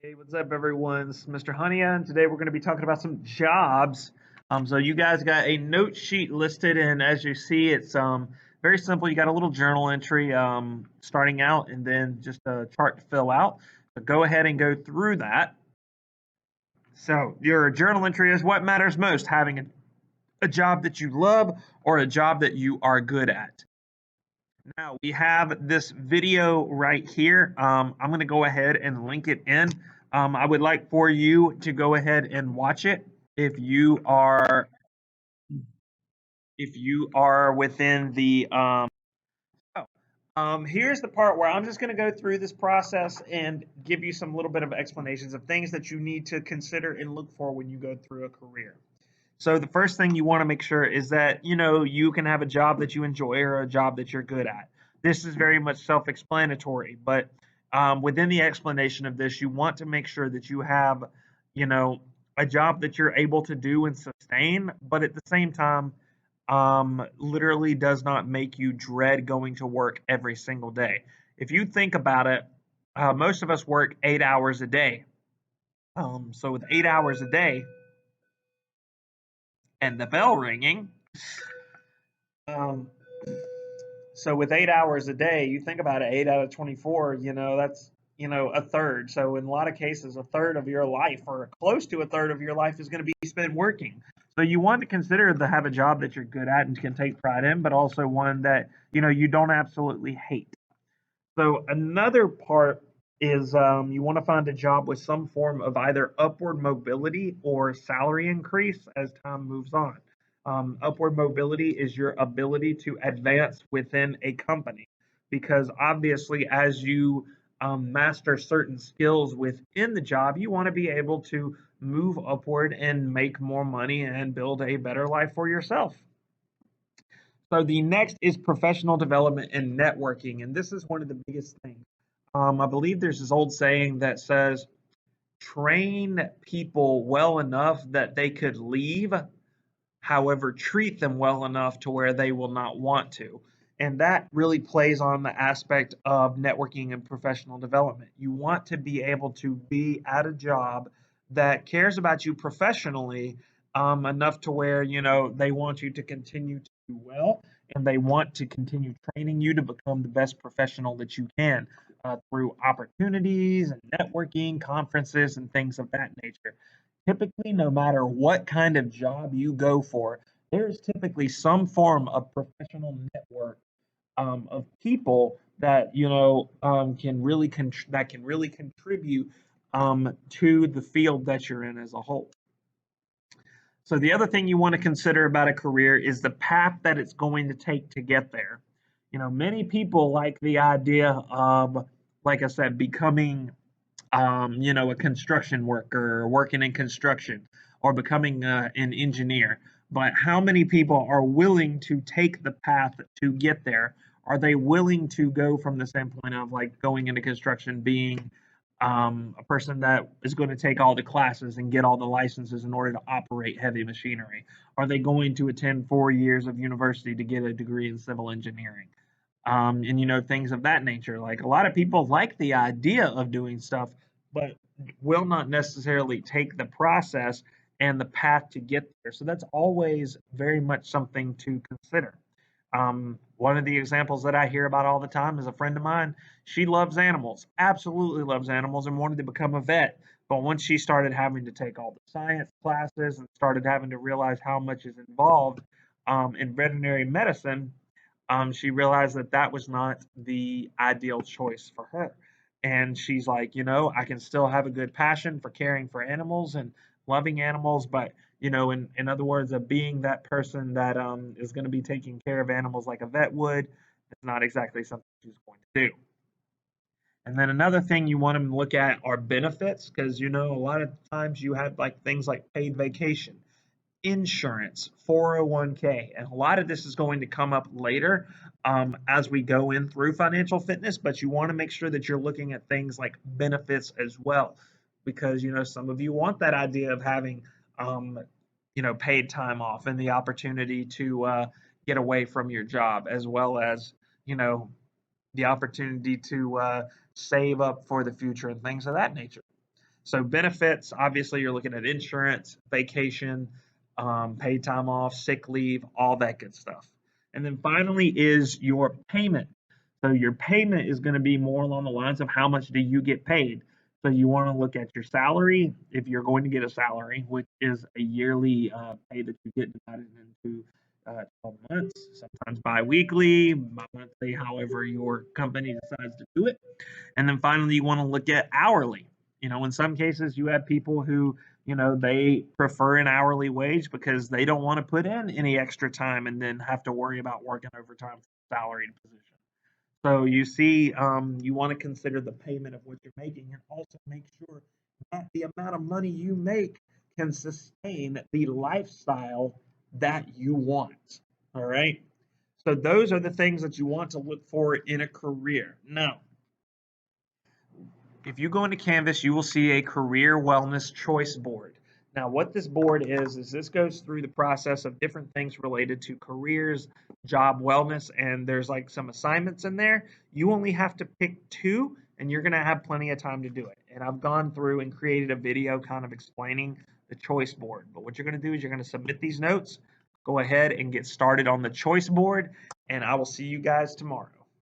Hey, what's up, everyone? It's Mr. Honia, and today we're going to be talking about some jobs. So you guys got a note sheet listed, and as you see, it's very simple. You got a little journal entry starting out, and then just a chart to fill out. So go ahead and go through that. So your journal entry is what matters most: having a job that you love or a job that you are good at. Now we have this video right here. I'm going to go ahead and link it in. I would like for you to go ahead and watch it if you are within the oh, here's the part where I'm just going to go through this process and give you some little bit of explanations of things that you need to consider and look for when you go through a career. So the first thing you want to make sure is that you can have a job that you enjoy or a job that you're good at. This is very much self-explanatory, but within the explanation of this, you want to make sure that you have, you know, a job that you're able to do and sustain, but at the same time, literally does not make you dread going to work every single day. If you think about it, most of us work 8 hours a day. So with 8 hours a day and the bell ringing, Um, so with 8 hours a day, you think about it, 8 out of 24, that's, a third. So in a lot of cases, a third of your life or close to a third of your life is going to be spent working. So you want to consider to have a job that you're good at and can take pride in, but also one that, you don't absolutely hate. So another part is you want to find a job with some form of either upward mobility or salary increase as time moves on. Upward mobility is your ability to advance within a company because obviously, as you master certain skills within the job, you want to be able to move upward and make more money and build a better life for yourself. So the next is professional development and networking, and this is one of the biggest things. I believe there's this old saying that says, "Train people well enough that they could leave, however, treat them well enough to where they will not want to." And that really plays on the aspect of networking and professional development. You want to be able to be at a job that cares about you professionally enough to where they want you to continue to do well, and they want to continue training you to become the best professional that you can through opportunities and networking, conferences, and things of that nature. Typically, no matter what kind of job you go for, there's typically some form of professional network of people that can really contribute to the field that you're in as a whole. So the other thing you want to consider about a career is the path that it's going to take to get there. Many people like the idea of, like I said, becoming a construction worker or working in construction or becoming an engineer. But how many people are willing to take the path to get there? Are they willing to go from the standpoint of like going into construction, being a person that is going to take all the classes and get all the licenses in order to operate heavy machinery? Are they going to attend 4 years of university to get a degree in civil engineering? And things of that nature. Like a lot of people like the idea of doing stuff, but will not necessarily take the process and the path to get there. So that's always very much something to consider. One of the examples that I hear about all the time is a friend of mine. She loves animals, absolutely loves animals, and wanted to become a vet. But once she started having to take all the science classes and started having to realize how much is involved in veterinary medicine, she realized that that was not the ideal choice for her. And she's like, I can still have a good passion for caring for animals and loving animals, but in other words, of being that person that is going to be taking care of animals like a vet would, it's not exactly something she's going to do. And then another thing you want to look at are benefits, because a lot of times you have like things like paid vacation, insurance, 401k, and a lot of this is going to come up later as we go in through financial fitness, but you want to make sure that you're looking at things like benefits as well, because some of you want that idea of having paid time off and the opportunity to get away from your job, as well as the opportunity to save up for the future and things of that nature. So benefits, obviously, you're looking at insurance, vacation, paid time off, sick leave, all that good stuff. And then finally is your payment. So your payment is going to be more along the lines of how much do you get paid. So you want to look at your salary if you're going to get a salary, which is a yearly pay that you get divided into 12 months, sometimes bi-weekly, bi-monthly, however your company decides to do it. And then finally, you want to look at hourly. In some cases, you have people who, they prefer an hourly wage because they don't want to put in any extra time and then have to worry about working overtime for a salaried position. So you see, you want to consider the payment of what you're making and also make sure that the amount of money you make can sustain the lifestyle that you want. All right. So those are the things that you want to look for in a career. Now, if you go into Canvas, you will see a career wellness choice board. Now, what this board is this goes through the process of different things related to careers, job wellness, and there's like some assignments in there. You only have to pick 2, and you're going to have plenty of time to do it. And I've gone through and created a video kind of explaining the choice board. But what you're going to do is you're going to submit these notes, go ahead and get started on the choice board, and I will see you guys tomorrow.